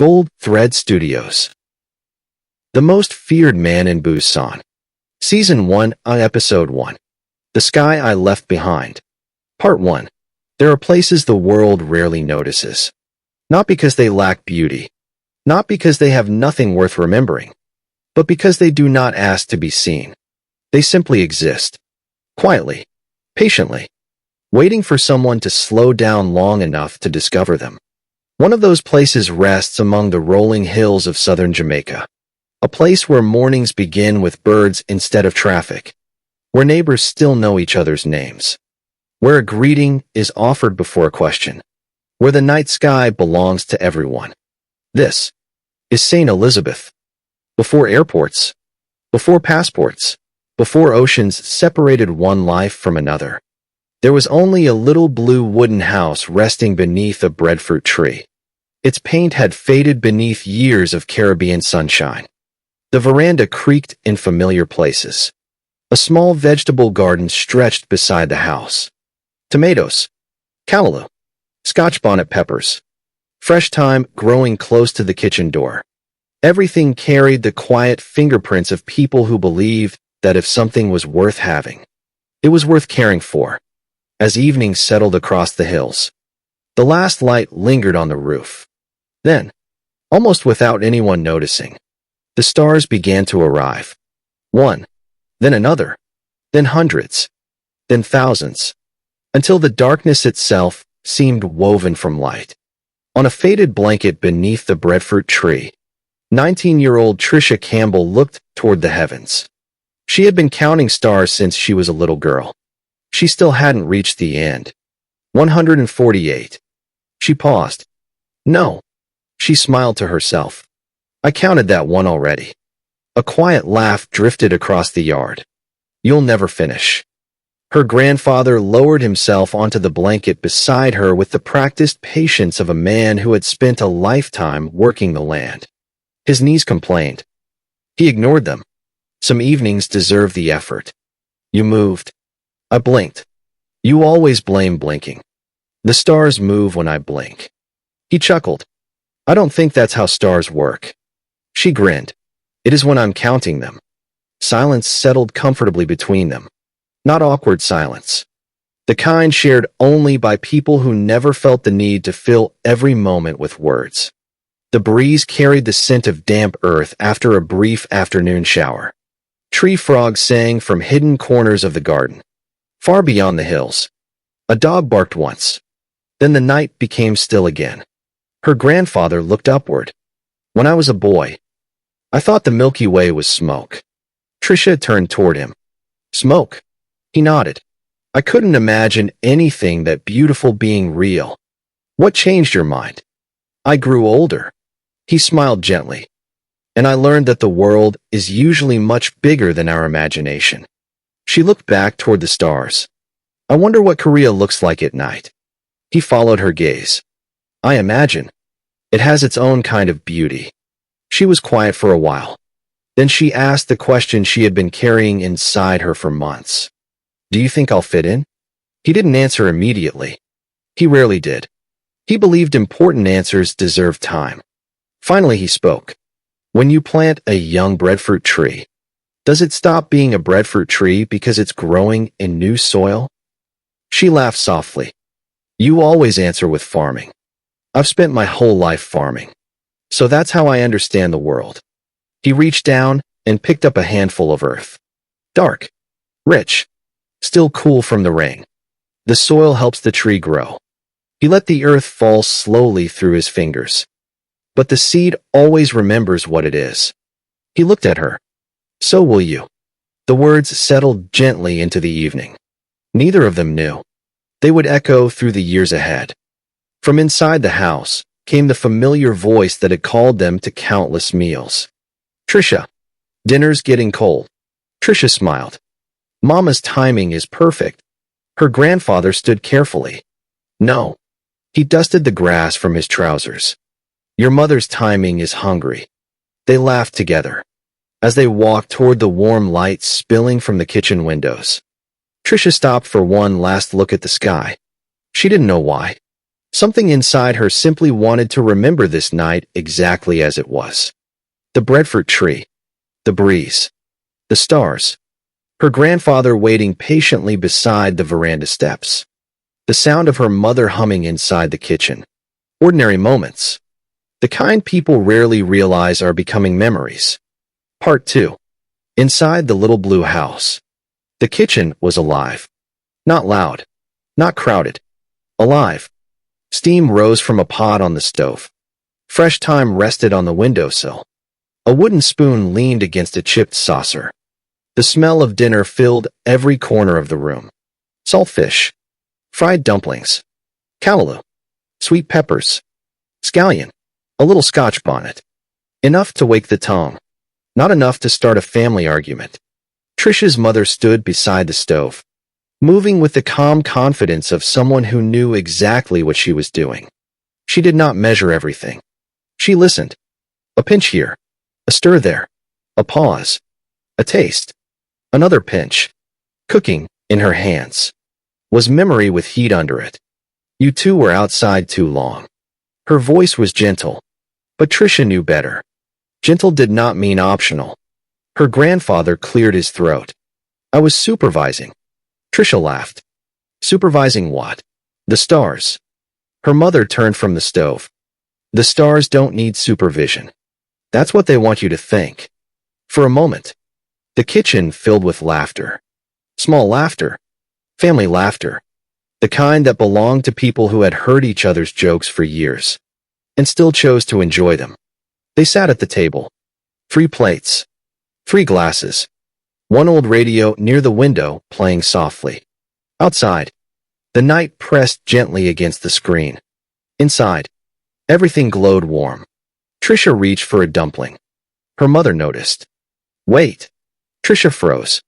Gold Thread Studios. The Most Feared Man in Busan. Season 1, Episode 1. The Sky I Left Behind. Part 1. There are places the world rarely notices. Not because they lack beauty. Not because they have nothing worth remembering. But because they do not ask to be seen. They simply exist. Quietly. Patiently. Waiting for someone to slow down long enough to discover them. One of those places rests among the rolling hills of southern Jamaica. A place where mornings begin with birds instead of traffic. Where neighbors still know each other's names. Where a greeting is offered before a question. Where the night sky belongs to everyone. This is St. Elizabeth. Before airports. Before passports. Before oceans separated one life from another. There was only a little blue wooden house resting beneath a breadfruit tree. Its paint had faded beneath years of Caribbean sunshine. The veranda creaked in familiar places. A small vegetable garden stretched beside the house. Tomatoes, callaloo, Scotch bonnet peppers, fresh thyme growing close to the kitchen door. Everything carried the quiet fingerprints of people who believed that if something was worth having, it was worth caring for. As evening settled across the hills, the last light lingered on the roof. Then, almost without anyone noticing, the stars began to arrive. One, then another, then hundreds, then thousands, until the darkness itself seemed woven from light. On a faded blanket beneath the breadfruit tree, 19-year-old Trisha Campbell looked toward the heavens. She had been counting stars since she was a little girl. She still hadn't reached the end. 148. She paused. No. She smiled to herself. I counted that one already. A quiet laugh drifted across the yard. You'll never finish. Her grandfather lowered himself onto the blanket beside her with the practiced patience of a man who had spent a lifetime working the land. His knees complained. He ignored them. Some evenings deserve the effort. You moved. I blinked. You always blame blinking. The stars move when I blink. He chuckled. I don't think that's how stars work. She grinned. It is when I'm counting them. Silence settled comfortably between them. Not awkward silence. The kind shared only by people who never felt the need to fill every moment with words. The breeze carried the scent of damp earth after a brief afternoon shower. Tree frogs sang from hidden corners of the garden. Far beyond the hills. A dog barked once. Then the night became still again. Her grandfather looked upward. When I was a boy, I thought the Milky Way was smoke. Trisha turned toward him. Smoke? He nodded. I couldn't imagine anything that beautiful being real. What changed your mind? I grew older. He smiled gently. And I learned that the world is usually much bigger than our imagination. She looked back toward the stars. I wonder what Korea looks like at night. He followed her gaze. I imagine. It has its own kind of beauty. She was quiet for a while. Then she asked the question she had been carrying inside her for months. Do you think I'll fit in? He didn't answer immediately. He rarely did. He believed important answers deserved time. Finally he spoke. When you plant a young breadfruit tree, does it stop being a breadfruit tree because it's growing in new soil? She laughed softly. You always answer with farming. I've spent my whole life farming. So that's how I understand the world. He reached down and picked up a handful of earth. Dark. Rich. Still cool from the rain. The soil helps the tree grow. He let the earth fall slowly through his fingers. But the seed always remembers what it is. He looked at her. So will you. The words settled gently into the evening. Neither of them knew. They would echo through the years ahead. From inside the house came the familiar voice that had called them to countless meals. Trisha. Dinner's getting cold. Trisha smiled. Mama's timing is perfect. Her grandfather stood carefully. No. He dusted the grass from his trousers. Your mother's timing is hungry. They laughed together as they walked toward the warm light spilling from the kitchen windows. Trisha stopped for one last look at the sky. She didn't know why. Something inside her simply wanted to remember this night exactly as it was. The breadfruit tree, the breeze, the stars, her grandfather waiting patiently beside the veranda steps, the sound of her mother humming inside the kitchen. Ordinary moments, the kind people rarely realize are becoming memories. Part 2. Inside the little blue house. The kitchen was alive. Not loud, not crowded. Alive. Steam rose from a pot on the stove. Fresh thyme rested on the windowsill. A wooden spoon leaned against a chipped saucer. The smell of dinner filled every corner of the room. Saltfish, fried dumplings, callaloo, sweet peppers, scallion, a little Scotch bonnet. Enough to wake the tongue. Not enough to start a family argument. Trisha's mother stood beside the stove, moving with the calm confidence of someone who knew exactly what she was doing. She did not measure everything. She listened. A pinch here, a stir there, a pause, a taste, another pinch. Cooking, in her hands, was memory with heat under it. You two were outside too long. Her voice was gentle, but Trisha knew better. Gentle did not mean optional. Her grandfather cleared his throat. I was supervising. Trisha laughed. Supervising what? The stars. Her mother turned from the stove. The stars don't need supervision. That's what they want you to think. For a moment, the kitchen filled with laughter. Small laughter. Family laughter. The kind that belonged to people who had heard each other's jokes for years and still chose to enjoy them. They sat at the table. 3 plates. 3 glasses. One old radio near the window playing softly. Outside, the night pressed gently against the screen. Inside, everything glowed warm. Trisha reached for a dumpling. Her mother noticed. Wait. Trisha froze.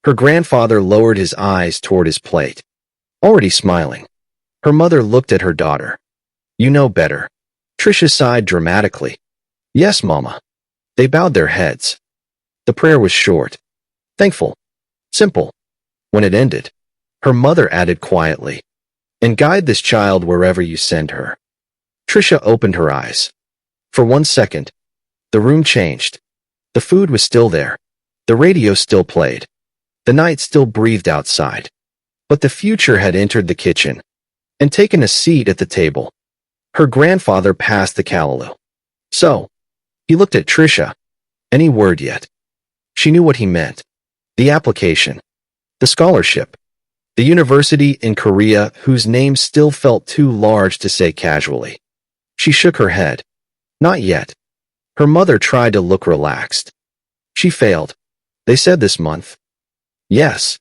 Her grandfather lowered his eyes toward his plate. Already smiling. Her mother looked at her daughter. You know better. Trisha sighed dramatically. Yes, Mama. They bowed their heads. The prayer was short. Thankful. Simple. When it ended, her mother added quietly, and guide this child wherever you send her. Trisha opened her eyes. For 1 second, the room changed. The food was still there. The radio still played. The night still breathed outside. But the future had entered the kitchen and taken a seat at the table. Her grandfather passed the callaloo. So, he looked at Trisha. Any word yet? She knew what he meant. The application. The scholarship. The university in Korea whose name still felt too large to say casually. She shook her head. Not yet. Her mother tried to look relaxed. She failed. They said this month. Yes.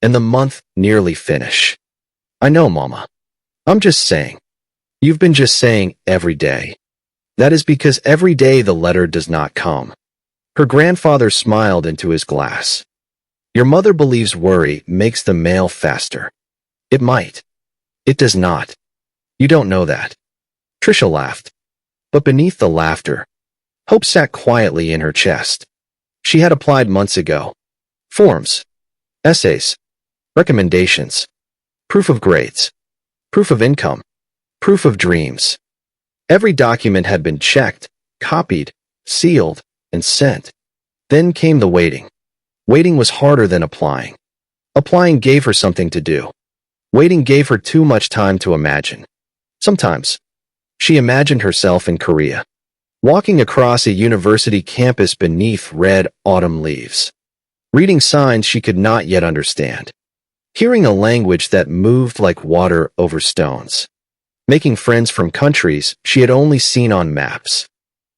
And the month nearly finished. I know, Mama. I'm just saying. You've been just saying every day. That is because every day the letter does not come. Her grandfather smiled into his glass. Your mother believes worry makes the mail faster. It might. It does not. You don't know that. Trisha laughed. But beneath the laughter, hope sat quietly in her chest. She had applied months ago. Forms. Essays. Recommendations. Proof of grades. Proof of income. Proof of dreams. Every document had been checked, copied, sealed, and sent. Then came the waiting. Waiting was harder than applying. Applying gave her something to do. Waiting gave her too much time to imagine. Sometimes, she imagined herself in Korea, walking across a university campus beneath red autumn leaves, reading signs she could not yet understand, hearing a language that moved like water over stones, making friends from countries she had only seen on maps,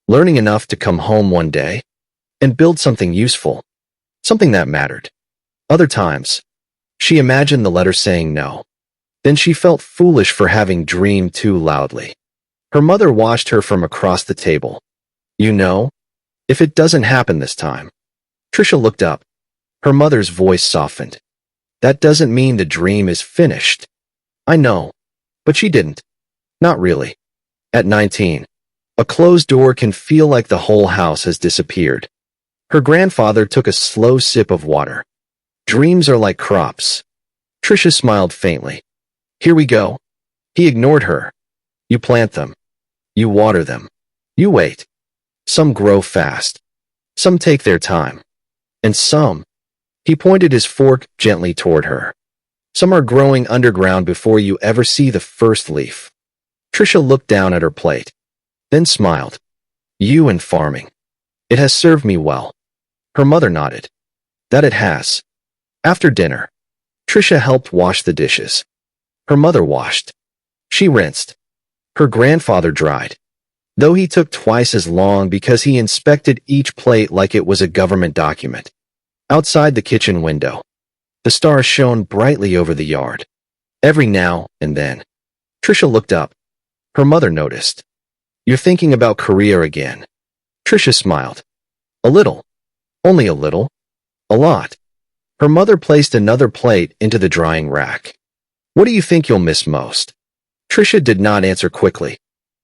learning enough to come home one day and build something useful, something that mattered. Other times, she imagined the letter saying no. Then she felt foolish for having dreamed too loudly. Her mother watched her from across the table. You know, if it doesn't happen this time. Trisha looked up. Her mother's voice softened. That doesn't mean the dream is finished. I know, but she didn't. Not really. At 19, a closed door can feel like the whole house has disappeared. Her grandfather took a slow sip of water. Dreams are like crops. Trisha smiled faintly. Here we go. He ignored her. You plant them. You water them. You wait. Some grow fast. Some take their time. And some, he pointed his fork gently toward her. Some are growing underground before you ever see the first leaf. Trisha looked down at her plate, then smiled. You and farming. It has served me well. Her mother nodded. That it has. After dinner, Trisha helped wash the dishes. Her mother washed. She rinsed. Her grandfather dried, though he took twice as long because he inspected each plate like it was a government document. Outside the kitchen window, the stars shone brightly over the yard. Every now and then, Trisha looked up. Her mother noticed. You're thinking about Korea again. Trisha smiled. A little. Only a little. A lot. Her mother placed another plate into the drying rack. What do you think you'll miss most? Trisha did not answer quickly.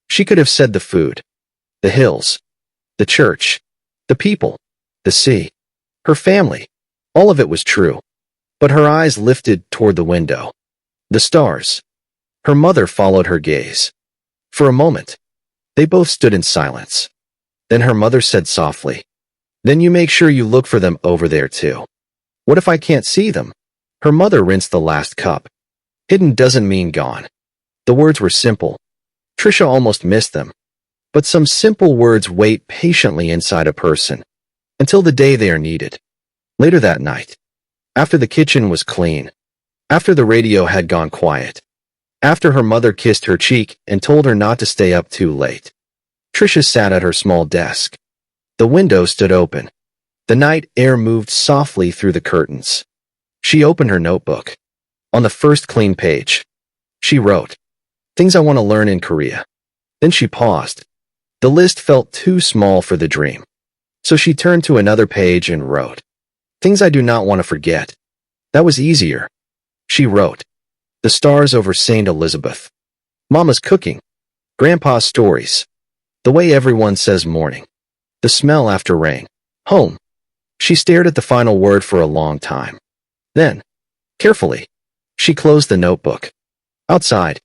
She could have said the food, the hills, the church, the people, the sea, her family. All of it was true. But her eyes lifted toward the window. The stars. Her mother followed her gaze. For a moment, they both stood in silence. Then her mother said softly, Then you make sure you look for them over there too. What if I can't see them? Her mother rinsed the last cup. Hidden doesn't mean gone. The words were simple. Trisha almost missed them. But some simple words wait patiently inside a person until the day they are needed. Later that night, after the kitchen was clean, after the radio had gone quiet, after her mother kissed her cheek and told her not to stay up too late, Trisha sat at her small desk. The window stood open. The night air moved softly through the curtains. She opened her notebook. On the first clean page, she wrote, Things I want to learn in Korea. Then she paused. The list felt too small for the dream. So she turned to another page and wrote, Things I do not want to forget. That was easier. She wrote, The stars over St. Elizabeth. Mama's cooking. Grandpa's stories. The way everyone says morning. The smell after rain. Home. She stared at the final word for a long time. Then, carefully, she closed the notebook. Outside,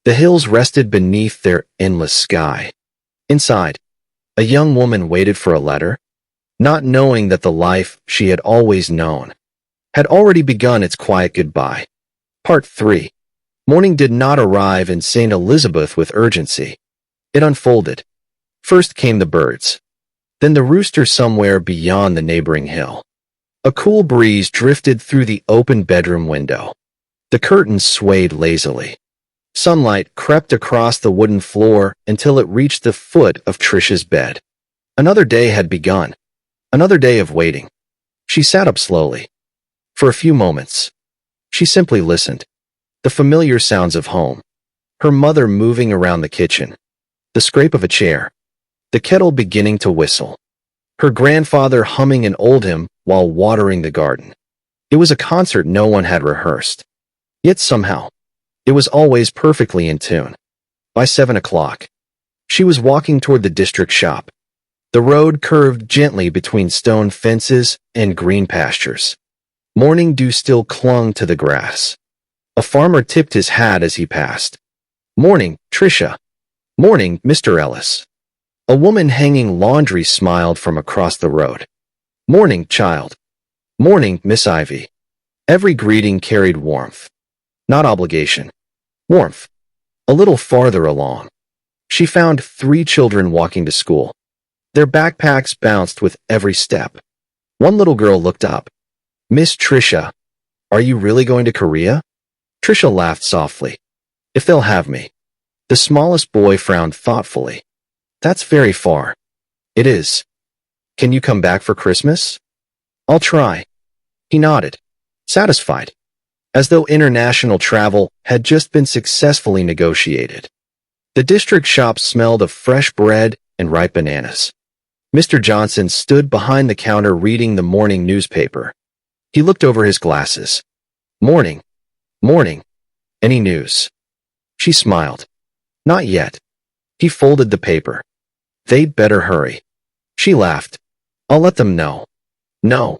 the hills rested beneath their endless sky. Inside, a young woman waited for a letter, not knowing that the life she had always known had already begun its quiet goodbye. Part 3. Morning did not arrive in St. Elizabeth with urgency. It unfolded. First came the birds. Then the rooster somewhere beyond the neighboring hill. A cool breeze drifted through the open bedroom window. The curtains swayed lazily. Sunlight crept across the wooden floor until it reached the foot of Trisha's bed. Another day had begun. Another day of waiting. She sat up slowly. For a few moments, she simply listened. The familiar sounds of home. Her mother moving around the kitchen. The scrape of a chair. The kettle beginning to whistle. Her grandfather humming an old hymn while watering the garden. It was a concert no one had rehearsed. Yet somehow, it was always perfectly in tune. By 7 o'clock, she was walking toward the district shop. The road curved gently between stone fences and green pastures. Morning dew still clung to the grass. A farmer tipped his hat as he passed. Morning, Trisha. Morning, Mr. Ellis. A woman hanging laundry smiled from across the road. Morning, child. Morning, Miss Ivy. Every greeting carried warmth. Not obligation. Warmth. A little farther along, she found 3 children walking to school. Their backpacks bounced with every step. One little girl looked up. Miss Trisha, are you really going to Korea? Trisha laughed softly. If they'll have me. The smallest boy frowned thoughtfully. That's very far. It is. Can you come back for Christmas? I'll try. He nodded, satisfied, as though international travel had just been successfully negotiated. The district shop smelled of fresh bread and ripe bananas. Mr. Johnson stood behind the counter reading the morning newspaper. He looked over his glasses. Morning. Morning. Any news? She smiled. Not yet. He folded the paper. They'd better hurry. She laughed. I'll let them know. No.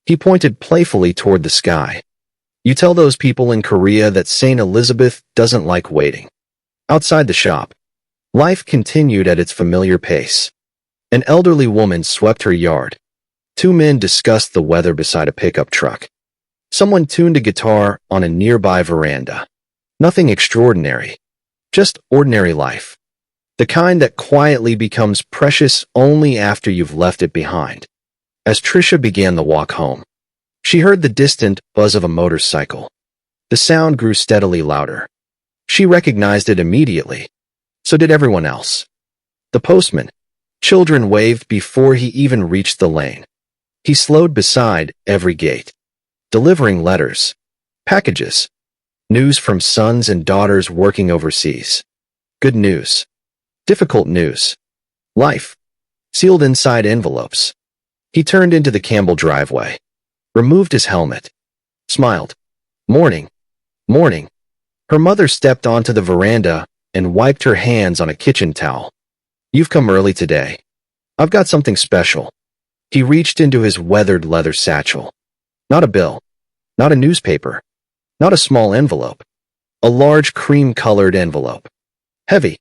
He pointed playfully toward the sky. You tell those people in Korea that St. Elizabeth doesn't like waiting. Outside the shop, life continued at its familiar pace. An elderly woman swept her yard. Two men discussed the weather beside a pickup truck. Someone tuned a guitar on a nearby veranda. Nothing extraordinary, just ordinary life. The kind that quietly becomes precious only after you've left it behind. As Trisha began the walk home, she heard the distant buzz of a motorcycle. The sound grew steadily louder. She recognized it immediately. So did everyone else. The postman. Children waved before he even reached the lane. He slowed beside every gate, delivering letters, packages, news from sons and daughters working overseas. Good news. Difficult news. Life. Sealed inside envelopes. He turned into the Campbell driveway, removed his helmet, smiled. Morning. Morning. Her mother stepped onto the veranda and wiped her hands on a kitchen towel. You've come early today. I've got something special. He reached into his weathered leather satchel. Not a bill. Not a newspaper. Not a small envelope. A large cream-colored envelope. Heavy.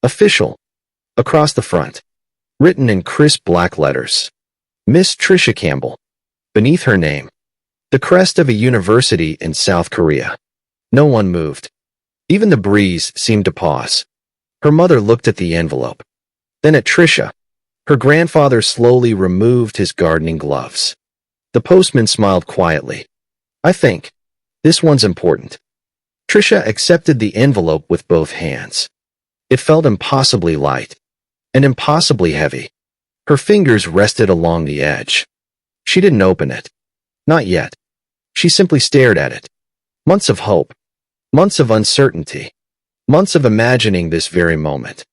Official. Across the front. Written in crisp black letters. Miss Trisha Campbell. Beneath her name. The crest of a university in South Korea. No one moved. Even the breeze seemed to pause. Her mother looked at the envelope. Then at Trisha. Her grandfather slowly removed his gardening gloves. The postman smiled quietly. I think this one's important. Trisha accepted the envelope with both hands. It felt impossibly light and impossibly heavy. Her fingers rested along the edge. She didn't open it. Not yet. She simply stared at it. Months of hope. Months of uncertainty. Months of imagining this very moment.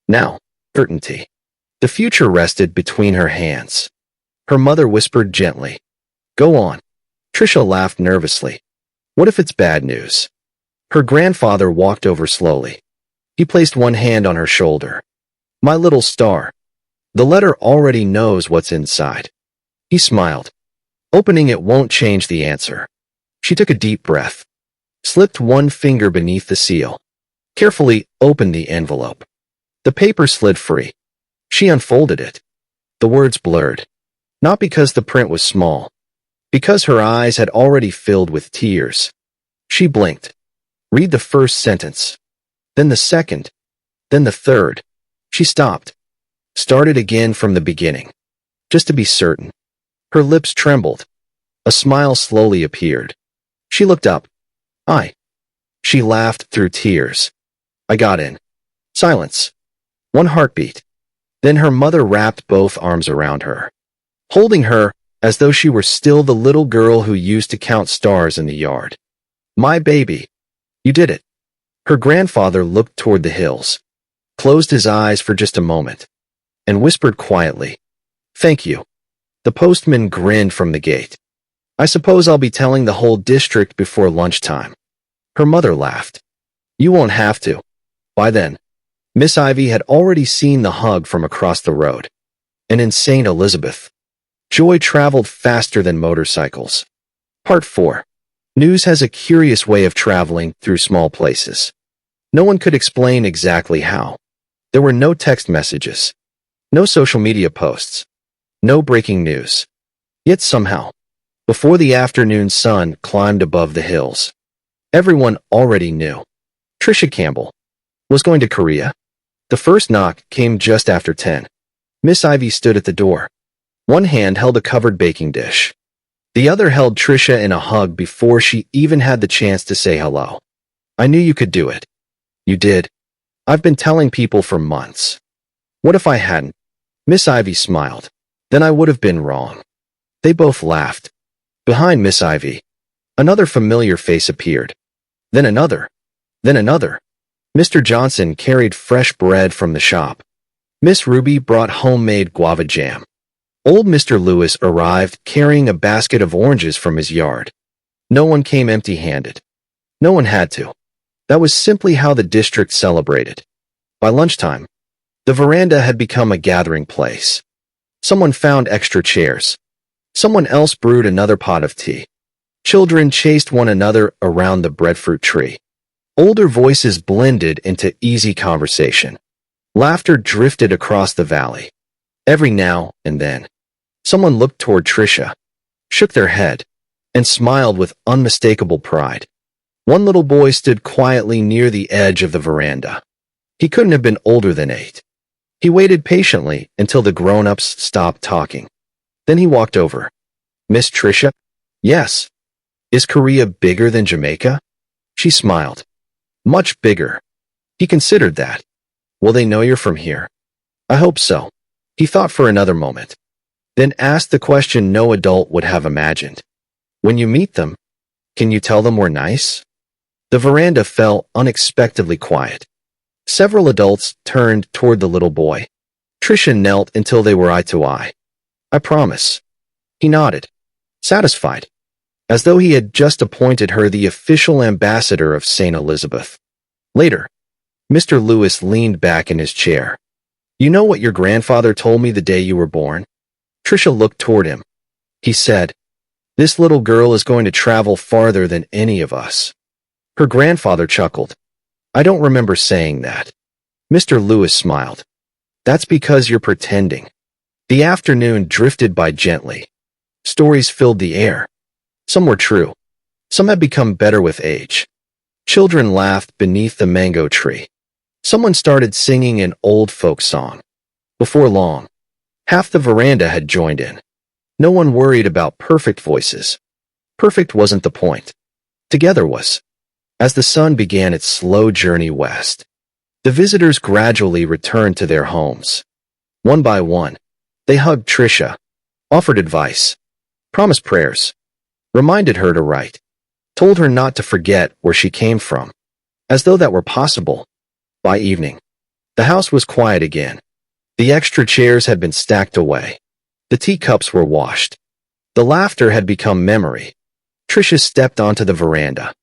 Now, certainty. The future rested between her hands. Her mother whispered gently. Go on. Trisha laughed nervously. What if it's bad news? Her grandfather walked over slowly. He placed one hand on her shoulder. My little star. The letter already knows what's inside. He smiled. Opening it won't change the answer. She took a deep breath. Slipped one finger beneath the seal. Carefully opened the envelope. The paper slid free. She unfolded it. The words blurred. Not because the print was small. Because her eyes had already filled with tears. She blinked. Read the first sentence. Then the second. Then the third. She stopped. Started again from the beginning. Just to be certain. Her lips trembled. A smile slowly appeared. She looked up. She laughed through tears. I got in. Silence. One heartbeat. Then her mother wrapped both arms around her, holding her as though she were still the little girl who used to count stars in the yard. My baby. You did it. Her grandfather looked toward the hills, closed his eyes for just a moment, and whispered quietly, Thank you. The postman grinned from the gate. I suppose I'll be telling the whole district before lunchtime. Her mother laughed. You won't have to. By then, Miss Ivy had already seen the hug from across the road. And in St. Elizabeth, joy traveled faster than motorcycles. Part 4. News has a curious way of traveling through small places. No one could explain exactly how. There were no text messages, no social media posts, no breaking news. Yet somehow, before the afternoon sun climbed above the hills, everyone already knew. Trisha Campbell was going to Korea. The first knock came just after 10. Miss Ivy stood at the door. One hand held a covered baking dish. The other held Trisha in a hug before she even had the chance to say hello. I knew you could do it. You did. I've been telling people for months. What if I hadn't? Miss Ivy smiled. Then I would have been wrong. They both laughed. Behind Miss Ivy, another familiar face appeared. Then another. Then another. Mr. Johnson carried fresh bread from the shop. Miss Ruby brought homemade guava jam. Old Mr. Lewis arrived carrying a basket of oranges from his yard. No one came empty-handed. No one had to. That was simply how the district celebrated. By lunchtime, the veranda had become a gathering place. Someone found extra chairs. Someone else brewed another pot of tea. Children chased one another around the breadfruit tree. Older voices blended into easy conversation. Laughter drifted across the valley. Every now and then, someone looked toward Trisha, shook their head, and smiled with unmistakable pride. One little boy stood quietly near the edge of the veranda. He couldn't have been older than 8. He waited patiently until the grown-ups stopped talking. Then he walked over. "Miss Trisha?" "Yes." "Is Korea bigger than Jamaica?" She smiled. "Much bigger." He considered that. "Will they know you're from here?" "I hope so." He thought for another moment, then asked the question no adult would have imagined. "When you meet them, can you tell them we're nice?" The veranda fell unexpectedly quiet. Several adults turned toward the little boy. Trisha knelt until they were eye to eye. "I promise." He nodded, satisfied, as though he had just appointed her the official ambassador of St. Elizabeth. Later, Mr. Lewis leaned back in his chair. "You know what your grandfather told me the day you were born?" Trisha looked toward him. He said, "This little girl is going to travel farther than any of us." Her grandfather chuckled. "I don't remember saying that." Mr. Lewis smiled. "That's because you're pretending." The afternoon drifted by gently. Stories filled the air. Some were true. Some had become better with age. Children laughed beneath the mango tree. Someone started singing an old folk song. Before long, half the veranda had joined in. No one worried about perfect voices. Perfect wasn't the point. Together was. As the sun began its slow journey west, the visitors gradually returned to their homes. One by one, they hugged Trisha, offered advice, promised prayers, reminded her to write, told her not to forget where she came from, as though that were possible. By evening, the house was quiet again. The extra chairs had been stacked away. The teacups were washed. The laughter had become memory. Trisha stepped onto the veranda.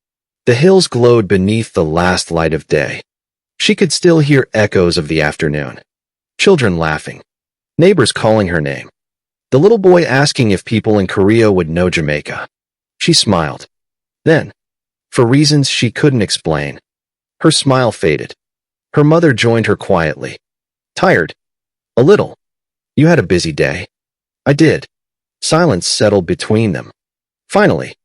The hills glowed beneath the last light of day. She could still hear echoes of the afternoon. Children laughing. Neighbors calling her name. The little boy asking if people in Korea would know Jamaica. She smiled. Then, for reasons she couldn't explain, her smile faded. Her mother joined her quietly. "Tired?" "A little." "You had a busy day?" "I did." Silence settled between them. Finally,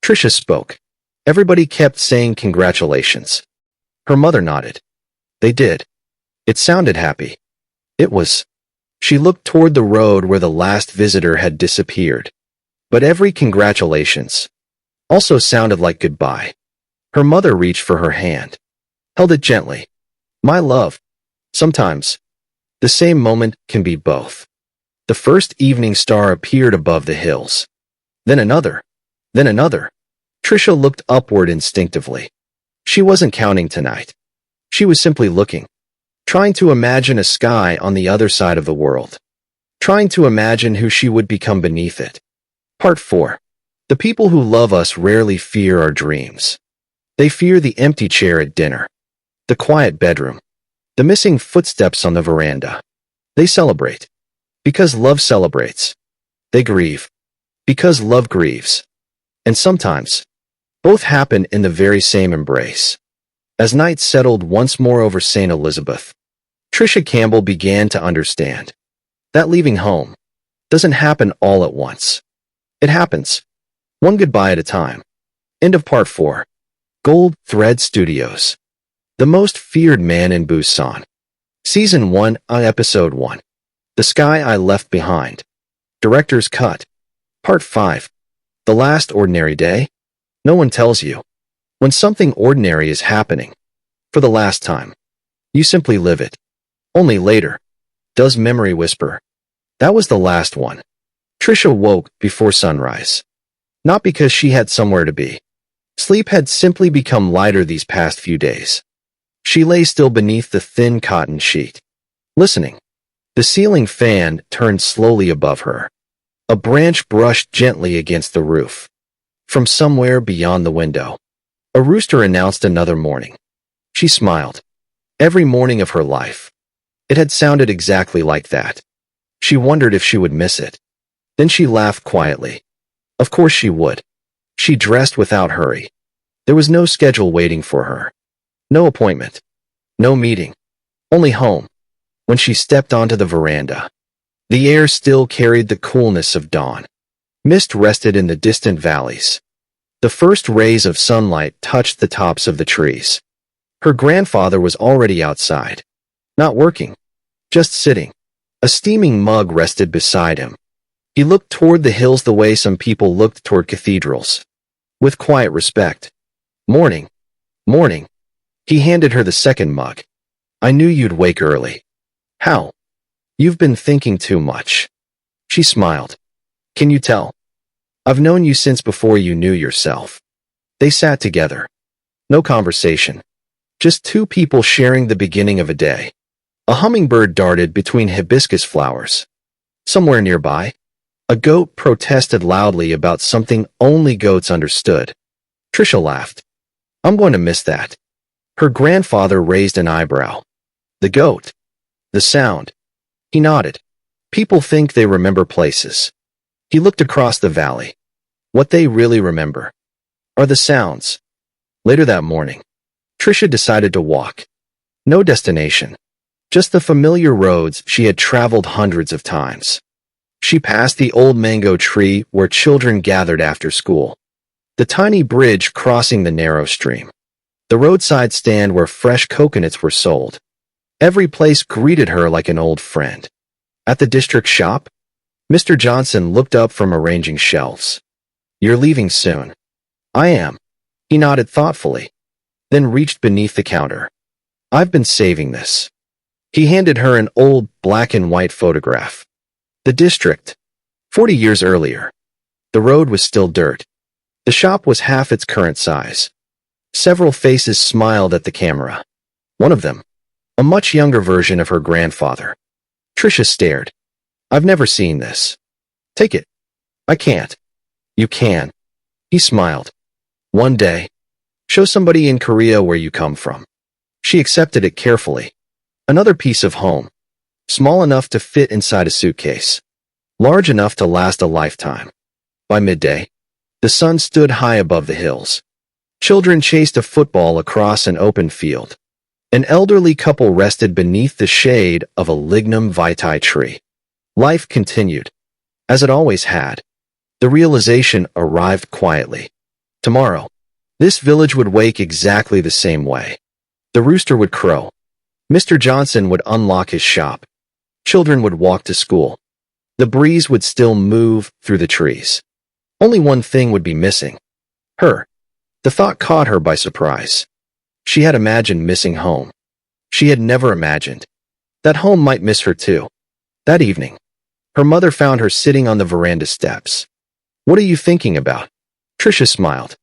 Trisha spoke. Everybody kept saying congratulations. Her mother nodded. "They did." It sounded happy. It was. She looked toward the road where the last visitor had disappeared. But every congratulations also sounded like goodbye. Her mother reached for her hand, held it gently. "My love." Sometimes, the same moment can be both. The first evening star appeared above the hills. Then another. Then another. Trisha looked upward instinctively. She wasn't counting tonight. She was simply looking, trying to imagine a sky on the other side of the world, trying to imagine who she would become beneath it. Part 4. The people who love us rarely fear our dreams. They fear the empty chair at dinner, the quiet bedroom, the missing footsteps on the veranda. They celebrate because love celebrates. They grieve because love grieves. And sometimes, both happen in the very same embrace. As night settled once more over St. Elizabeth, Trisha Campbell began to understand that leaving home doesn't happen all at once. It happens, one goodbye at a time. End of Part 4. Gold Thread Studios. The Most Feared Man in Busan. Season 1, Episode 1. The Sky I Left Behind. Director's Cut. Part 5. The Last Ordinary Day. No one tells you when something ordinary is happening for the last time. You simply live it. Only later does memory whisper, "That was the last one." Trisha woke before sunrise. Not because she had somewhere to be. Sleep had simply become lighter these past few days. She lay still beneath the thin cotton sheet, listening. The ceiling fan turned slowly above her. A branch brushed gently against the roof. From somewhere beyond the window, a rooster announced another morning. She smiled. Every morning of her life, it had sounded exactly like that. She wondered if she would miss it. Then she laughed quietly. Of course she would. She dressed without hurry. There was no schedule waiting for her. No appointment. No meeting. Only home. When she stepped onto the veranda, the air still carried the coolness of dawn. Mist rested in the distant valleys. The first rays of sunlight touched the tops of the trees. Her grandfather was already outside. Not working. Just sitting. A steaming mug rested beside him. He looked toward the hills the way some people looked toward cathedrals. With quiet respect. Morning. Morning. He handed her the second mug. I knew you'd wake early. How? You've been thinking too much. She smiled. Can you tell? I've known you since before you knew yourself. They sat together. No conversation. Just two people sharing the beginning of a day. A hummingbird darted between hibiscus flowers. Somewhere nearby, a goat protested loudly about something only goats understood. Trisha laughed. I'm going to miss that. Her grandfather raised an eyebrow. The goat. The sound. He nodded. People think they remember places. He looked across the valley. What they really remember are the sounds. Later that morning, Trisha decided to walk. No destination. Just the familiar roads she had traveled hundreds of times. She passed the old mango tree where children gathered after school. The tiny bridge crossing the narrow stream. The roadside stand where fresh coconuts were sold. Every place greeted her like an old friend. At the district shop, Mr. Johnson looked up from arranging shelves. You're leaving soon. I am. He nodded thoughtfully, then reached beneath the counter. I've been saving this. He handed her an old black and white photograph. The district. 40 years earlier. The road was still dirt. The shop was half its current size. Several faces smiled at the camera. One of them, a much younger version of her grandfather. Trisha stared. I've never seen this. Take it. I can't. You can. He smiled. One day. Show somebody in Korea where you come from. She accepted it carefully. Another piece of home. Small enough to fit inside a suitcase. Large enough to last a lifetime. By midday, the sun stood high above the hills. Children chased a football across an open field. An elderly couple rested beneath the shade of a lignum vitae tree. Life continued, as it always had. The realization arrived quietly. Tomorrow, this village would wake exactly the same way. The rooster would crow. Mr. Johnson would unlock his shop. Children would walk to school. The breeze would still move through the trees. Only one thing would be missing. Her. The thought caught her by surprise. She had imagined missing home. She had never imagined that home might miss her too. That evening, her mother found her sitting on the veranda steps. What are you thinking about? Trisha smiled.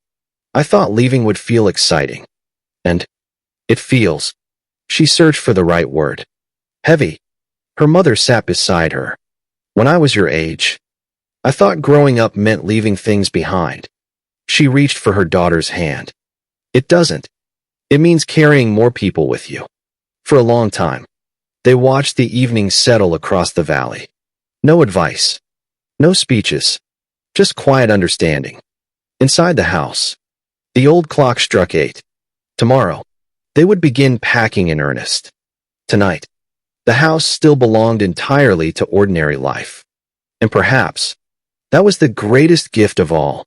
I thought leaving would feel exciting. And it feels. She searched for the right word. Heavy. Her mother sat beside her. When I was your age, I thought growing up meant leaving things behind. She reached for her daughter's hand. It doesn't. It means carrying more people with you. For a long time, they watched the evening settle across the valley. No advice. No speeches. Just quiet understanding. Inside the house, the old clock struck 8. Tomorrow, they would begin packing in earnest. Tonight, the house still belonged entirely to ordinary life. And perhaps, that was the greatest gift of all.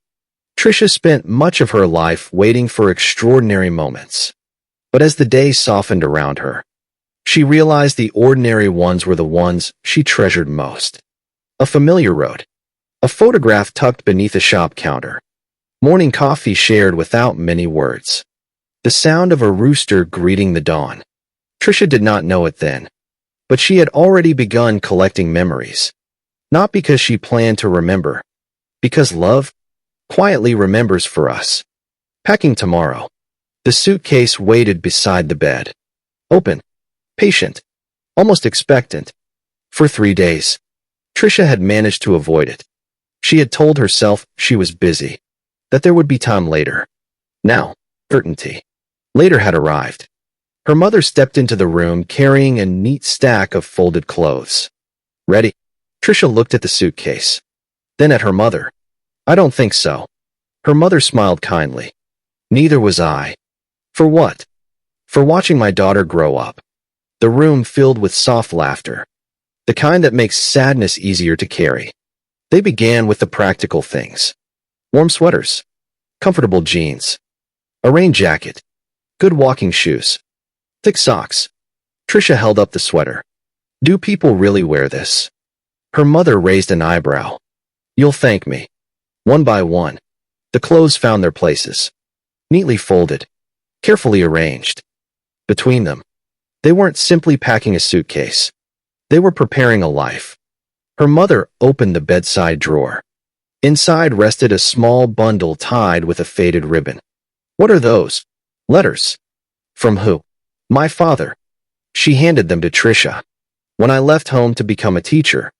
Trisha spent much of her life waiting for extraordinary moments. But as the day softened around her, she realized the ordinary ones were the ones she treasured most. A familiar road. A photograph tucked beneath a shop counter. Morning coffee shared without many words. The sound of a rooster greeting the dawn. Trisha did not know it then, but she had already begun collecting memories. Not because she planned to remember, because love quietly remembers for us. Packing tomorrow. The suitcase waited beside the bed. Open, patient, almost expectant. For 3 days, Trisha had managed to avoid it. She had told herself she was busy, that there would be time later. Now, certainty. Later had arrived. Her mother stepped into the room carrying a neat stack of folded clothes. Ready? Trisha looked at the suitcase. Then at her mother. I don't think so. Her mother smiled kindly. Neither was I. For what? for watching my daughter grow up. The room filled with soft laughter, the kind that makes sadness easier to carry. They began with the practical things. Warm sweaters, comfortable jeans, a rain jacket, good walking shoes, thick socks. Trisha held up the sweater. Do people really wear this? Her mother raised an eyebrow. You'll thank me. One by one, the clothes found their places. Neatly folded, carefully arranged. Between them, they weren't simply packing a suitcase. They were preparing a life. Her mother opened the bedside drawer. Inside rested a small bundle tied with a faded ribbon. What are those? Letters. From who? My father. She handed them to Trisha. When I left home to become a teacher,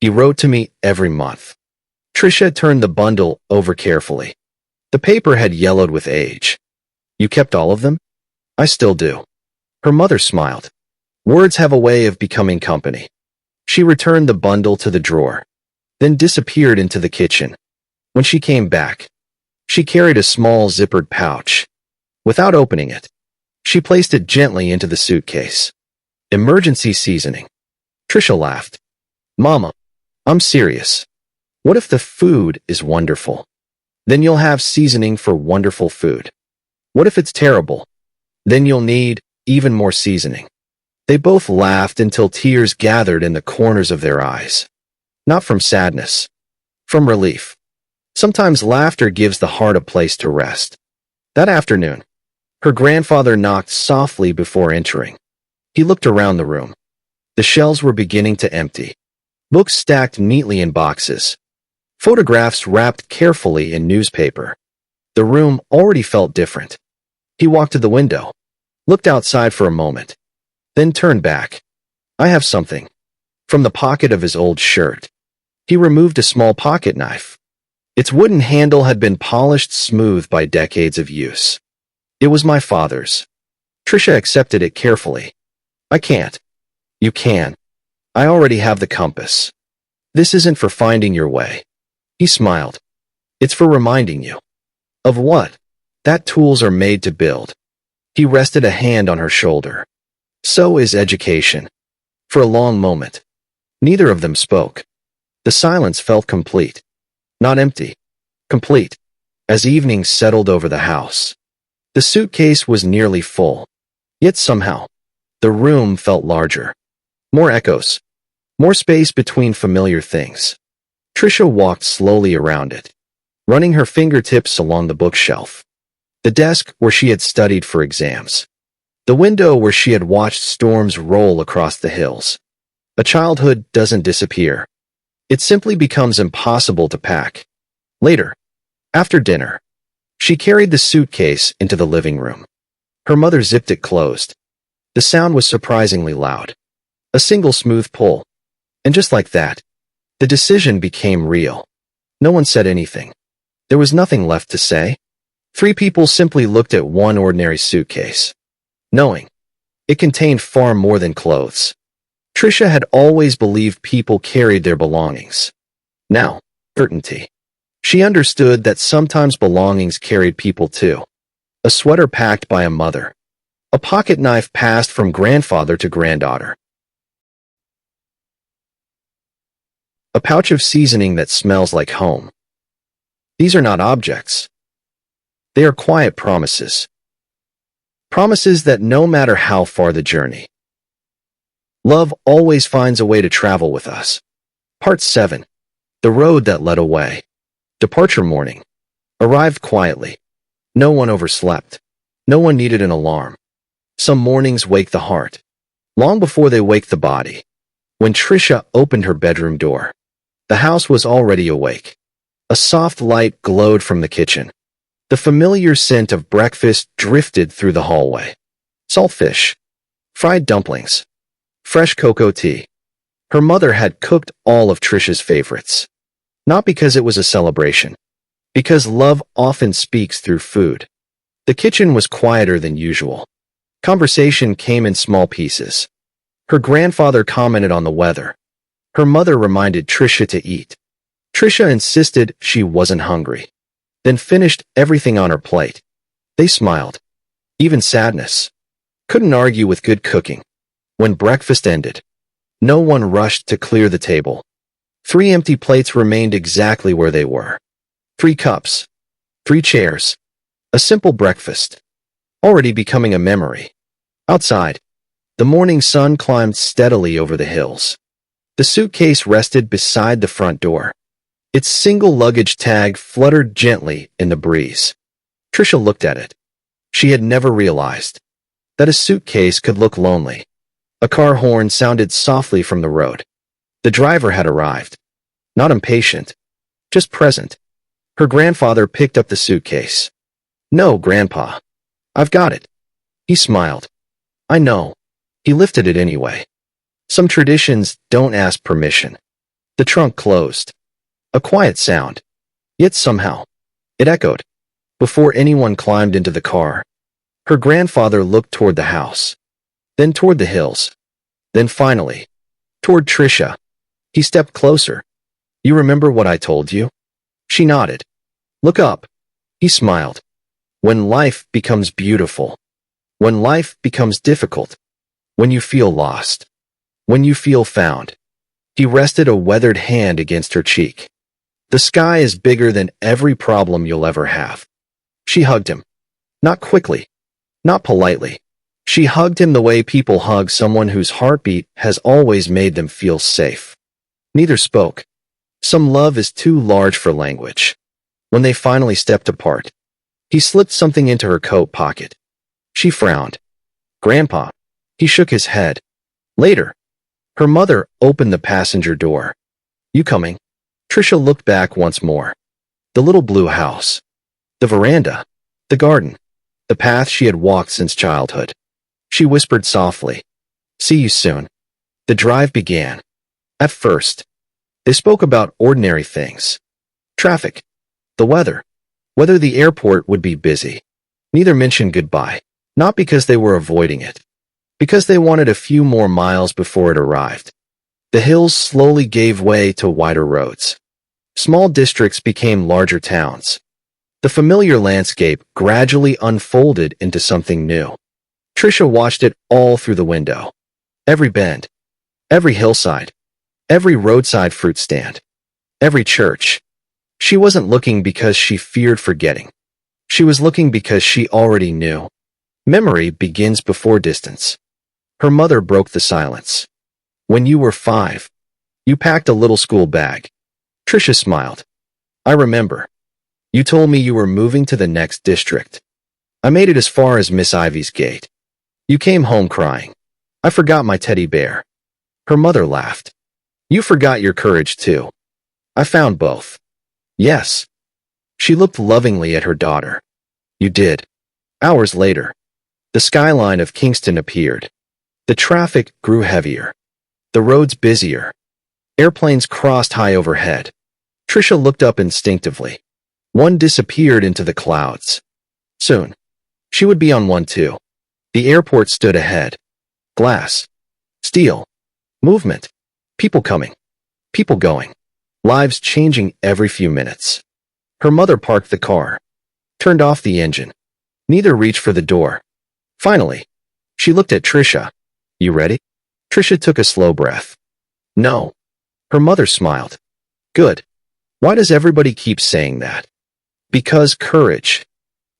he wrote to me every month. Trisha turned the bundle over carefully. The paper had yellowed with age. You kept all of them? I still do. Her mother smiled. Words have a way of becoming company. She returned the bundle to the drawer, then disappeared into the kitchen. When she came back, she carried a small zippered pouch. Without opening it, she placed it gently into the suitcase. Emergency seasoning. Trisha laughed. Mama, I'm serious. What if the food is wonderful? Then you'll have seasoning for wonderful food. What if it's terrible? Then you'll need even more seasoning. They both laughed until tears gathered in the corners of their eyes. Not from sadness, from relief. Sometimes laughter gives the heart a place to rest. That afternoon, her grandfather knocked softly before entering. He looked around the room. The shelves were beginning to empty. Books stacked neatly in boxes. Photographs wrapped carefully in newspaper. The room already felt different. He walked to the window, looked outside for a moment, then turned back. I have something. From the pocket of his old shirt, he removed a small pocket knife. Its wooden handle had been polished smooth by decades of use. It was my father's. Trisha accepted it carefully. I can't. You can. I already have the compass. This isn't for finding your way. He smiled. It's for reminding you. Of what? That tools are made to build. He rested a hand on her shoulder. So is education. For a long moment, neither of them spoke. The silence felt complete. Not empty. Complete. As evening settled over the house. The suitcase was nearly full. Yet somehow, the room felt larger. More echoes. More space between familiar things. Trisha walked slowly around it, running her fingertips along the bookshelf. The desk where she had studied for exams. The window where she had watched storms roll across the hills. A childhood doesn't disappear. It simply becomes impossible to pack. Later, after dinner, she carried the suitcase into the living room. Her mother zipped it closed. The sound was surprisingly loud. A single smooth pull. And just like that, the decision became real. No one said anything. There was nothing left to say. Three people simply looked at one ordinary suitcase, knowing it contained far more than clothes. Trisha had always believed people carried their belongings. Now, certainty. She understood that sometimes belongings carried people too. A sweater packed by a mother. A pocket knife passed from grandfather to granddaughter. A pouch of seasoning that smells like home. These are not objects. They are quiet promises. Promises that no matter how far the journey, love always finds a way to travel with us. Part 7. The road that led away. Departure morning. Arrived quietly. No one overslept. No one needed an alarm. Some mornings wake the heart, long before they wake the body. When Trisha opened her bedroom door, the house was already awake. A soft light glowed from the kitchen. The familiar scent of breakfast drifted through the hallway. Saltfish, fried dumplings, fresh cocoa tea. Her mother had cooked all of Trisha's favorites. Not because it was a celebration, because love often speaks through food. The kitchen was quieter than usual. Conversation came in small pieces. Her grandfather commented on the weather. Her mother reminded Trisha to eat. Trisha insisted she wasn't hungry, then finished everything on her plate. They smiled. Even sadness. Couldn't argue with good cooking. When breakfast ended, no one rushed to clear the table. 3 empty plates remained exactly where they were. 3 cups. 3 chairs. A simple breakfast. Already becoming a memory. Outside, the morning sun climbed steadily over the hills. The suitcase rested beside the front door. Its single luggage tag fluttered gently in the breeze. Trisha looked at it. She had never realized that a suitcase could look lonely. A car horn sounded softly from the road. The driver had arrived. Not impatient, just present. Her grandfather picked up the suitcase. "No, Grandpa. I've got it." He smiled. "I know." He lifted it anyway. Some traditions don't ask permission. The trunk closed. A quiet sound. Yet somehow, it echoed. Before anyone climbed into the car, her grandfather looked toward the house, then toward the hills, then finally, toward Trisha. He stepped closer. "You remember what I told you?" She nodded. "Look up." He smiled. "When life becomes beautiful, when life becomes difficult, when you feel lost, when you feel found." He rested a weathered hand against her cheek. "The sky is bigger than every problem you'll ever have." She hugged him. Not quickly, not politely. She hugged him the way people hug someone whose heartbeat has always made them feel safe. Neither spoke. Some love is too large for language. When they finally stepped apart, he slipped something into her coat pocket. She frowned. "Grandpa." He shook his head. Later, her mother opened the passenger door. "You coming?" Trisha looked back once more. The little blue house. The veranda. The garden. The path she had walked since childhood. She whispered softly, "See you soon." The drive began. At first, they spoke about ordinary things. Traffic. The weather. Whether the airport would be busy. Neither mentioned goodbye. Not because they were avoiding it. Because they wanted a few more miles before it arrived. The hills slowly gave way to wider roads. Small districts became larger towns. The familiar landscape gradually unfolded into something new. Trisha watched it all through the window. Every bend, every hillside, every roadside fruit stand, every church. She wasn't looking because she feared forgetting. She was looking because she already knew. Memory begins before distance. Her mother broke the silence. "When you were 5, you packed a little school bag." Trisha smiled. "I remember. You told me you were moving to the next district. I made it as far as Miss Ivy's gate. You came home crying. I forgot my teddy bear." Her mother laughed. "You forgot your courage too." "I found both." "Yes." She looked lovingly at her daughter. "You did." Hours later, the skyline of Kingston appeared. The traffic grew heavier. The roads busier. Airplanes crossed high overhead. Trisha looked up instinctively. One disappeared into the clouds. Soon, she would be on one too. The airport stood ahead. Glass. Steel. Movement. People coming. People going. Lives changing every few minutes. Her mother parked the car. Turned off the engine. Neither reached for the door. Finally, she looked at Trisha. "You ready?" Trisha took a slow breath. "No." Her mother smiled. "Good. Why does everybody keep saying that?" "Because courage."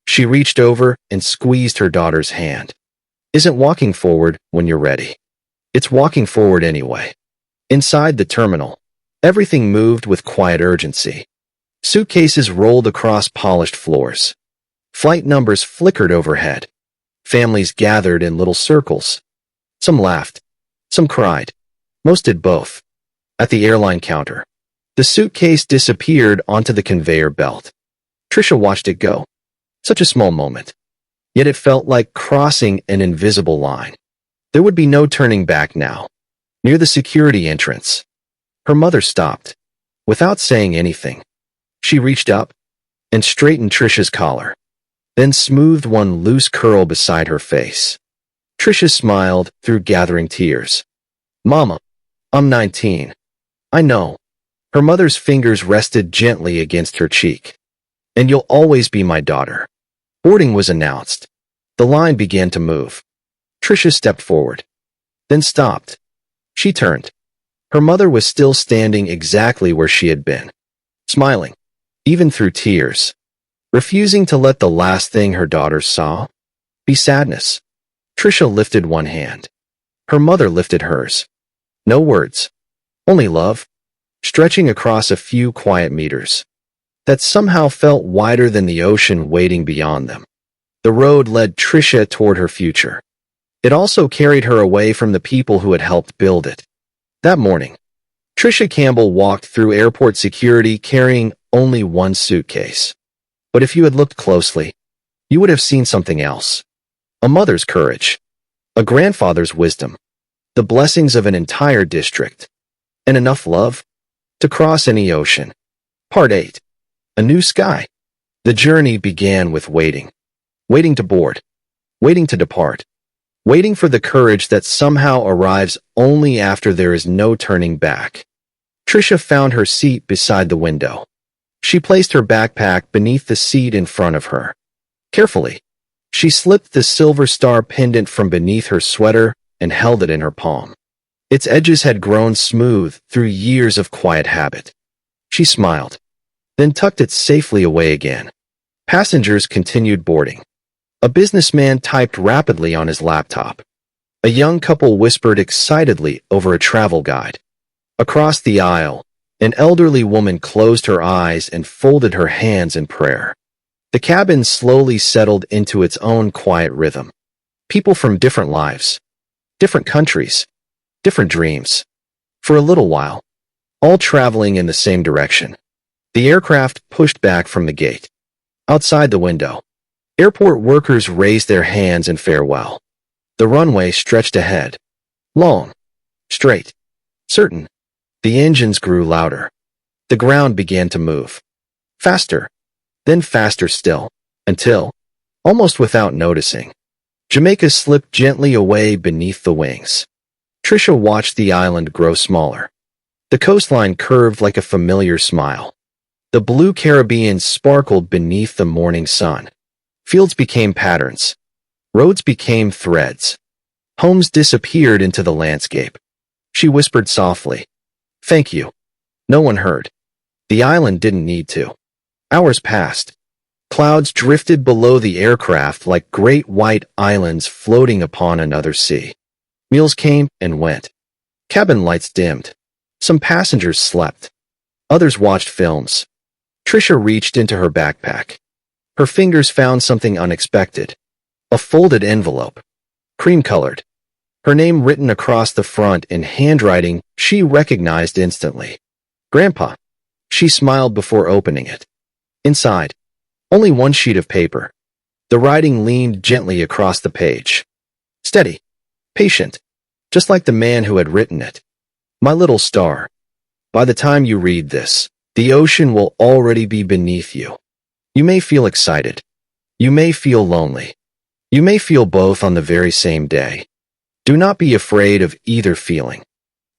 She reached over and squeezed her daughter's hand. "Isn't walking forward when you're ready. It's walking forward anyway." Inside the terminal, everything moved with quiet urgency. Suitcases rolled across polished floors. Flight numbers flickered overhead. Families gathered in little circles. Some laughed. Some cried. Most did both. At the airline counter, the suitcase disappeared onto the conveyor belt. Trisha watched it go. Such a small moment. Yet it felt like crossing an invisible line. There would be no turning back now. Near the security entrance, her mother stopped. Without saying anything, she reached up and straightened Trisha's collar, then smoothed one loose curl beside her face. Trisha smiled through gathering tears. "Mama, I'm 19. I know." Her mother's fingers rested gently against her cheek. "And you'll always be my daughter." Boarding was announced. The line began to move. Trisha stepped forward, then stopped. She turned. Her mother was still standing exactly where she had been, smiling, even through tears, refusing to let the last thing her daughter saw be sadness. Trisha lifted one hand. Her mother lifted hers. No words, only love, stretching across a few quiet meters that somehow felt wider than the ocean waiting beyond them. The road led Trisha toward her future. It also carried her away from the people who had helped build it. That morning, Trisha Campbell walked through airport security carrying only one suitcase. But if you had looked closely, you would have seen something else. A mother's courage, a grandfather's wisdom, the blessings of an entire district, and enough love to cross any ocean. Part 8. A New Sky. The journey began with waiting. Waiting to board. Waiting to depart. Waiting for the courage that somehow arrives only after there is no turning back. Trisha found her seat beside the window. She placed her backpack beneath the seat in front of her. Carefully, she slipped the silver star pendant from beneath her sweater and held it in her palm. Its edges had grown smooth through years of quiet habit. She smiled, then tucked it safely away again. Passengers continued boarding. A businessman typed rapidly on his laptop. A young couple whispered excitedly over a travel guide. Across the aisle, an elderly woman closed her eyes and folded her hands in prayer. The cabin slowly settled into its own quiet rhythm. People from different lives, different countries, different dreams. For a little while, all traveling in the same direction. The aircraft pushed back from the gate. Outside the window, airport workers raised their hands in farewell. The runway stretched ahead. Long, straight, certain. The engines grew louder. The ground began to move. Faster, then faster still, until, almost without noticing, Jamaica slipped gently away beneath the wings. Trisha watched the island grow smaller. The coastline curved like a familiar smile. The blue Caribbean sparkled beneath the morning sun. Fields became patterns. Roads became threads. Homes disappeared into the landscape. She whispered softly, "Thank you." No one heard. The island didn't need to. Hours passed. Clouds drifted below the aircraft like great white islands floating upon another sea. Meals came and went. Cabin lights dimmed. Some passengers slept. Others watched films. Trisha reached into her backpack. Her fingers found something unexpected. A folded envelope. Cream-colored. Her name written across the front in handwriting she recognized instantly. "Grandpa." She smiled before opening it. Inside, only one sheet of paper. The writing leaned gently across the page. Steady. Patient. Just like the man who had written it. "My little star. By the time you read this, the ocean will already be beneath you. You may feel excited. You may feel lonely. You may feel both on the very same day. Do not be afraid of either feeling.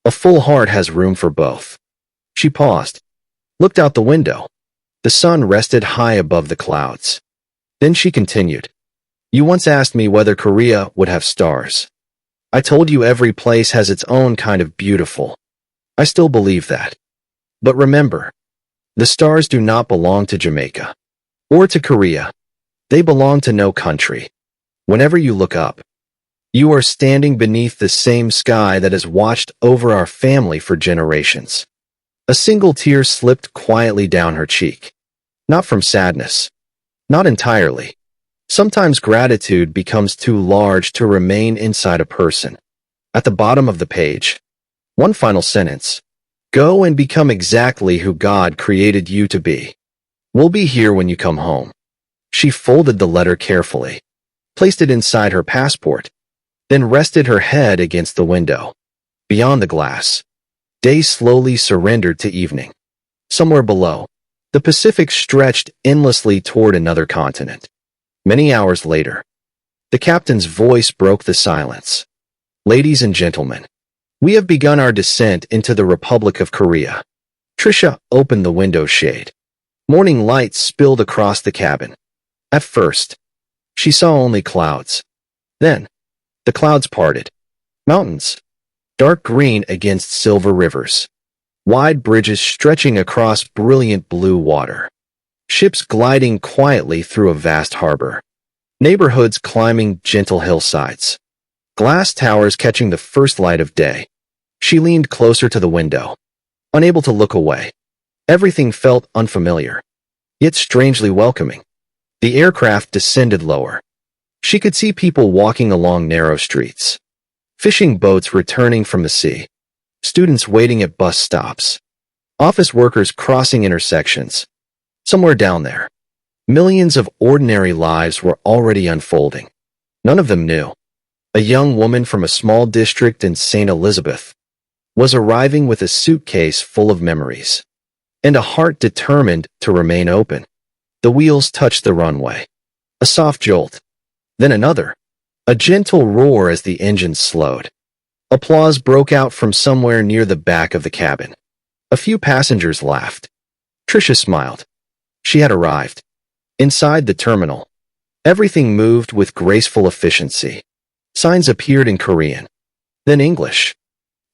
A full heart has room for both." She paused, looked out the window. The sun rested high above the clouds. Then she continued, "You once asked me whether Korea would have stars. I told you every place has its own kind of beautiful. I still believe that. But remember, the stars do not belong to Jamaica or to Korea. They belong to no country. Whenever you look up, you are standing beneath the same sky that has watched over our family for generations." A single tear slipped quietly down her cheek. Not from sadness. Not entirely. Sometimes gratitude becomes too large to remain inside a person. At the bottom of the page, one final sentence. "Go and become exactly who God created you to be. We'll be here when you come home." She folded the letter carefully, placed it inside her passport, then rested her head against the window. Beyond the glass, day slowly surrendered to evening. Somewhere below, the Pacific stretched endlessly toward another continent. Many hours later, the captain's voice broke the silence. "Ladies and gentlemen, we have begun our descent into the Republic of Korea." Trisha opened the window shade. Morning light spilled across the cabin. At first, she saw only clouds. Then, The clouds parted. Mountains, dark green against silver rivers. Wide bridges stretching across brilliant blue water. Ships gliding quietly through a vast harbor. Neighborhoods climbing gentle hillsides. Glass towers catching the first light of day. She leaned closer to the window, unable to look away. Everything felt unfamiliar, yet strangely welcoming. The aircraft descended lower. She could see people walking along narrow streets. Fishing boats returning from the sea. Students waiting at bus stops. Office workers crossing intersections. Somewhere down there, millions of ordinary lives were already unfolding. None of them new. A young woman from a small district in St. Elizabeth was arriving with a suitcase full of memories and a heart determined to remain open. The wheels touched the runway. A soft jolt. Then another. A gentle roar as the engine slowed. Applause broke out from somewhere near the back of the cabin. A few passengers laughed. Trisha smiled. She had arrived. Inside the terminal, everything moved with graceful efficiency. Signs appeared in Korean, then English.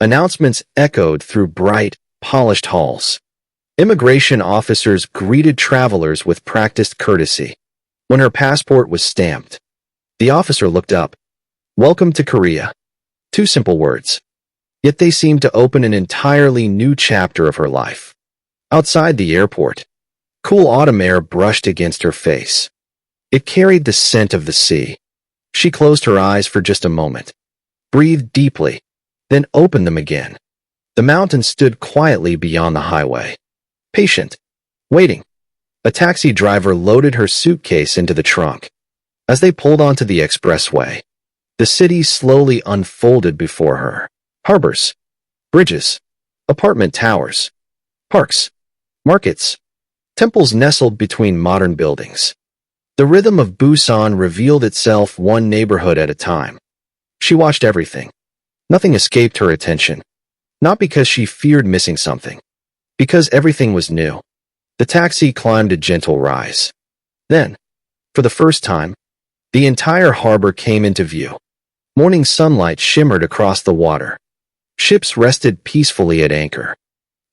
Announcements echoed through bright, polished halls. Immigration officers greeted travelers with practiced courtesy. When her passport was stamped, the officer looked up. "Welcome to Korea." 2 simple words. Yet they seemed to open an entirely new chapter of her life. Outside the airport, cool autumn air brushed against her face. It carried the scent of the sea. She closed her eyes for just a moment, breathed deeply, then opened them again. The mountain stood quietly beyond the highway. Patient. Waiting. A taxi driver loaded her suitcase into the trunk. As they pulled onto the expressway, the city slowly unfolded before her. Harbors, bridges, apartment towers, parks, markets, temples nestled between modern buildings. The rhythm of Busan revealed itself one neighborhood at a time. She watched everything. Nothing escaped her attention. Not because she feared missing something, because everything was new. The taxi climbed a gentle rise. Then, for the first time, the entire harbor came into view. Morning sunlight shimmered across the water. Ships rested peacefully at anchor.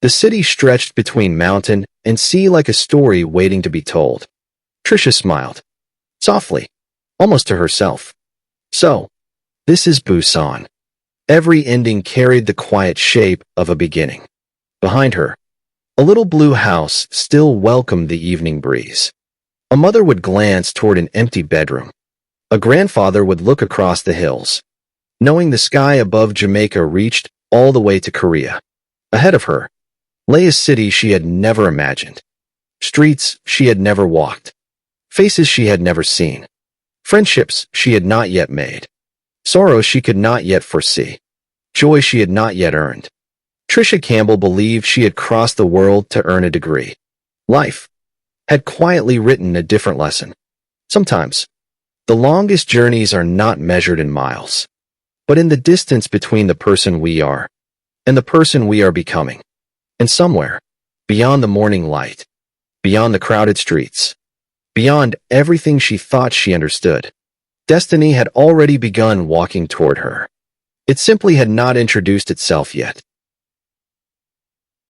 The city stretched between mountain and sea like a story waiting to be told. Trisha smiled. Softly, almost to herself. So, this is Busan. Every ending carried the quiet shape of a beginning. Behind her, a little blue house still welcomed the evening breeze. A mother would glance toward an empty bedroom. A grandfather would look across the hills, knowing the sky above Jamaica reached all the way to Korea. Ahead of her lay a city she had never imagined. Streets she had never walked. Faces she had never seen. Friendships she had not yet made. Sorrow she could not yet foresee. Joy she had not yet earned. Trisha Campbell believed she had crossed the world to earn a degree. Life had quietly written a different lesson. Sometimes, the longest journeys are not measured in miles, but in the distance between the person we are and the person we are becoming. And somewhere, beyond the morning light, beyond the crowded streets, beyond everything she thought she understood, destiny had already begun walking toward her. It simply had not introduced itself yet.